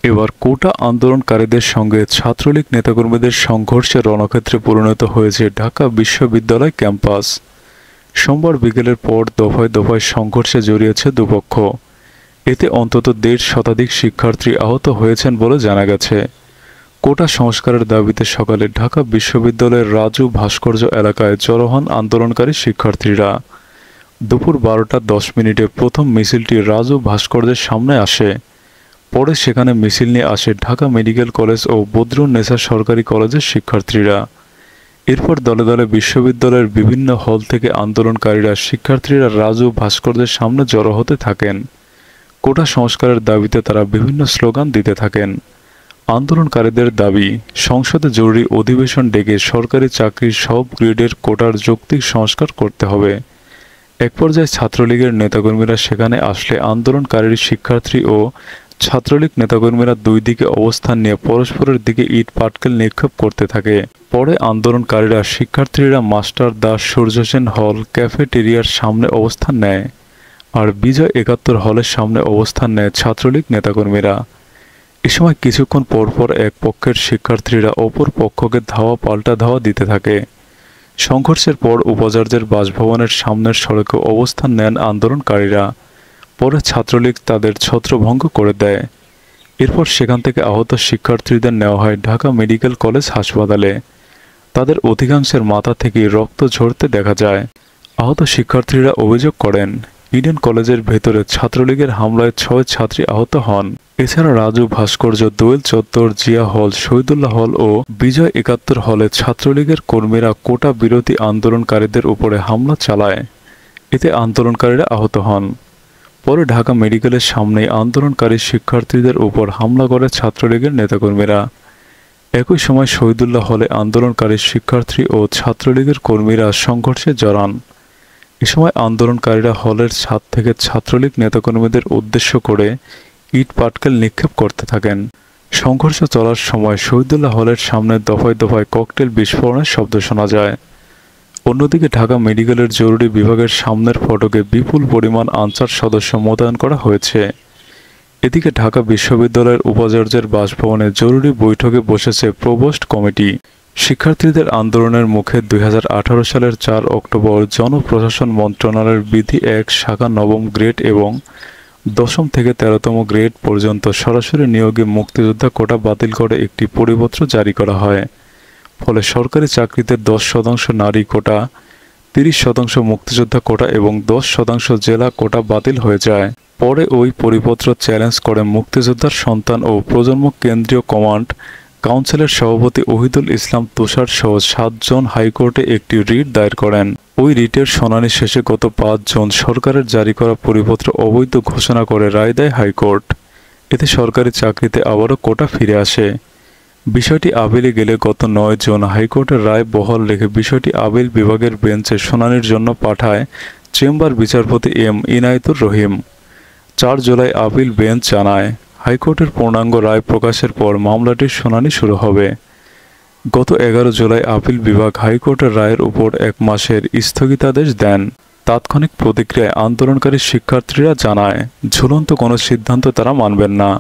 এবার কোটা আন্দোলনকারীদের সঙ্গে ছাত্রলীগ নেতাকর্মীদের সংঘর্ষের রণক্ষেত্রে পরিণত হয়েছে ঢাকা বিশ্ববিদ্যালয় ক্যাম্পাস। সোমবার বিকেলের পর দফায় দফায় সংঘর্ষে জড়িয়েছে দুপক্ষ। এতে অন্তত ১.৫ শতাধিক শিক্ষার্থী আহত হয়েছেন বলে জানা গেছে। কোটা সংস্কারের দাবিতে সকালে ঢাকা বিশ্ববিদ্যালয়ের রাজু ভাস্কর্য এলাকায় জড়ো হন আন্দোলনকারী শিক্ষার্থীরা। দুপুর ১২টা ১০ মিনিটে প্রথম মিছিলটি রাজু ভাস্কর্যের সামনে আসে। পরে সেখানে মিছিল নিয়ে আসে ঢাকা মেডিকেল কলেজ ও বদরুন্নেসা সরকারি কলেজের শিক্ষার্থীরা। এরপর দলে দলে বিশ্ববিদ্যালয়ের বিভিন্ন হল থেকে আন্দোলনকারীরা শিক্ষার্থীরা রাজু ভাস্কর্যের সামনে জড়ো হতে থাকেন। কোটা সংস্কারের দাবিতে তারা বিভিন্ন স্লোগান দিতে থাকেন। আন্দোলনকারীদের দাবি, সংসদে জরুরি অধিবেশন ডেকে সরকারি চাকরির সব গ্রেডের কোটার যৌক্তিক সংস্কার করতে হবে। এক পর্যায়ে ছাত্রলীগের নেতাকর্মীরা সেখানে আসলে আন্দোলনকারী শিক্ষার্থী ও ছাত্রলীগ নেতাকর্মীরা দুই দিকে অবস্থান নিয়ে পরস্পরের দিকে ইট পাটকেল নিক্ষেপ করতে থাকে। পরে আন্দোলনকারীরা শিক্ষার্থীরা মাস্টার দাস সূর্য সেন হল ক্যাফেটেরিয়ার সামনে অবস্থান নেয়, আর বিজয় ৭১ হলের সামনে অবস্থান নেয় ছাত্রলীগ নেতাকর্মীরা। এ সময় কিছুক্ষণ পরপর এক পক্ষের শিক্ষার্থীরা অপর পক্ষকে ধাওয়া পাল্টা ধাওয়া দিতে থাকে। সংঘর্ষের পর উপাচার্যের বাসভবনের সামনের সড়কে অবস্থান নেন আন্দোলনকারীরা। পরে ছাত্রলীগ তাদের ছত্রভঙ্গ করে দেয়। এরপর সেখান থেকে আহত শিক্ষার্থীদের নেওয়া হয় ঢাকা মেডিকেল কলেজ হাসপাতালে। তাদের অধিকাংশের মাথা থেকে রক্ত ঝরতে দেখা যায়। আহত শিক্ষার্থীরা অভিযোগ করেন, ইডেন কলেজের ভেতরে ছাত্রলীগের হামলায় ৬ ছাত্রী আহত হন। এছাড়া রাজু ভাস্কর্য, দোয়েল চত্বর, জিয়া হল, শহীদুল্লাহ হল ও বিজয় ৭১ হলে ছাত্রলীগের কর্মীরা কোটা বিরোধী আন্দোলনকারীদের উপরে হামলা চালায়। এতে আন্দোলনকারীরা আহত হন। পরে ঢাকা মেডিকেলের সামনেই আন্দোলনকারী শিক্ষার্থীদের উপর হামলা করে ছাত্রলীগের নেতাকর্মীরা। একই সময় শহীদুল্লাহ হলে আন্দোলনকারী শিক্ষার্থী ও ছাত্রলীগের কর্মীরা সংঘর্ষে জড়ান। এ সময় আন্দোলনকারীরা হলের ছাদ থেকে ছাত্রলীগ নেতাকর্মীদের উদ্দেশ্য করে ইট পাটকেল নিক্ষেপ করতে থাকেন। সংঘর্ষ চলার সময় শহীদুল্লাহ হলের সামনে দফায় দফায় ককটেল বিস্ফোরণের শব্দ শোনা যায়। অন্যদিকে ঢাকা মেডিকেলের জরুরি বিভাগের সামনের ফটকে বিপুল পরিমাণ আনসার সদস্য মোতায়েন করা হয়েছে। এদিকে ঢাকা বিশ্ববিদ্যালয়ের উপাচার্যের বাসভবনে জরুরি বৈঠকে বসেছে প্রভোস্ট কমিটি। শিক্ষার্থীদের আন্দোলনের মুখে ২০১৮ সালের ৪ অক্টোবর জনপ্রশাসন মন্ত্রণালয়ের বিধি ১ শাখা নবম গ্রেড এবং ১০ম থেকে ১৩তম গ্রেড পর্যন্ত সরাসরি নিয়োগে মুক্তিযোদ্ধা কোটা বাতিল করে একটি পরিপত্র জারি করা হয়। ফলে সরকারি চাকরিতে ১০% নারী কোটা, ৩০% মুক্তিযোদ্ধা কোটা এবং ১০% জেলা কোটা বাতিল হয়ে যায়। পরে ওই পরিপত্র চ্যালেঞ্জ করে মুক্তিযোদ্ধার সন্তান ও প্রজন্ম কেন্দ্রীয় কমান্ড কাউন্সিলের সভাপতি ওহিদুল ইসলাম তুষার সহ ৭ জন হাইকোর্টে একটি রিট দায়ের করেন। ওই রিটের শুনানি শেষে গত ৫ জুন সরকারের জারি করা পরিপত্র অবৈধ ঘোষণা করে রায় দেয় হাইকোর্ট। এতে সরকারি চাকরিতে আবারও কোটা ফিরে আসে। বিষয়টি আপিলে গেলে গত ৯ জুন হাইকোর্টের রায় বহাল রেখে বিষয়টি আপিল বিভাগের বেঞ্চে শুনানির জন্য পাঠায় চেম্বার বিচারপতি M Inayetur Rahim. ৪ July appeal bench জানায়, হাইকোর্টের পূর্ণাঙ্গ রায় প্রকাশের পর মামলাটির শুনানি শুরু হবে। গত ১১ জুলাই আপিল বিভাগ হাইকোর্টের রায়ের উপর ১ মাসের স্থগিতাদেশ দেন। তাৎক্ষণিক প্রতিক্রিয়ায় আন্দোলনকারী শিক্ষার্থীরা জানায়, ঝুলন্ত কোনো সিদ্ধান্ত তারা মানবেন না।